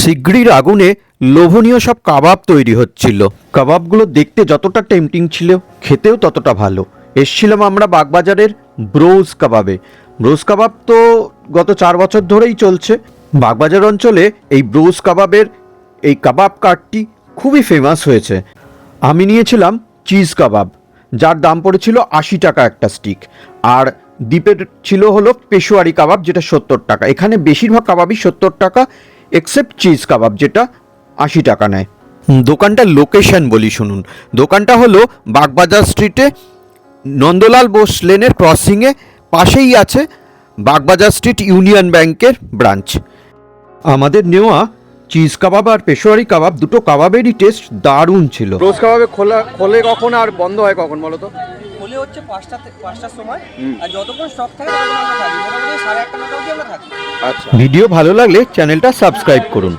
সিগড়ির আগুনে লোভনীয় সব কাবাব তৈরি হচ্ছিল। কাবাবগুলো দেখতে যতটা টেম্পটিং ছিল, খেতেও ততটা ভালো। এসছিলাম আমরা বাগবাজারের ব্রোজ কাবাবে। ব্রোজ কাবাব তো গত 4 বছর ধরেই চলছে। বাগবাজার অঞ্চলে এই ব্রোজ কাবাবের এই কাবাব কার্টটি খুবই ফেমাস হয়েছে। আমি নিয়েছিলাম চিজ কাবাব, যার দাম পড়েছিল 80 টাকা একটা স্টিক। আর দ্বীপের ছিল হলো পেশোয়ারি কাবাব, যেটা 70 টাকা। এখানে বেশিরভাগ কাবাবই 70 টাকা, এক্সেপ্ট চিজ কাবাব, যেটা 80 টাকা নেয়। দোকানটার লোকেশন বলি শুনুন। দোকানটা হলো বাগবাজার স্ট্রিটে নন্দলাল বোস লেনের ক্রসিংয়ে, পাশেই আছে বাগবাজার স্ট্রিট ইউনিয়ন ব্যাংকের ব্রাঞ্চ। আমাদের নেওয়া চিজ কাবাব আর পেশোয়ারি কাবাব, দুটো কাবাবেরই টেস্ট দারুণ ছিল। রোজ কাবাবে খোলে কখন আর বন্ধ হয় কখন বলো তো? খোলে হচ্ছে 5টার সময়, আর যতক্ষণ স্টক থাকে ততক্ষণ আমরা থাকি, মোটামুটি 8:30 9টা অবধি আমরা থাকি। আচ্ছা। ভিডিও ভালো লাগলে চ্যানেলটা সাবস্ক্রাইব করুন।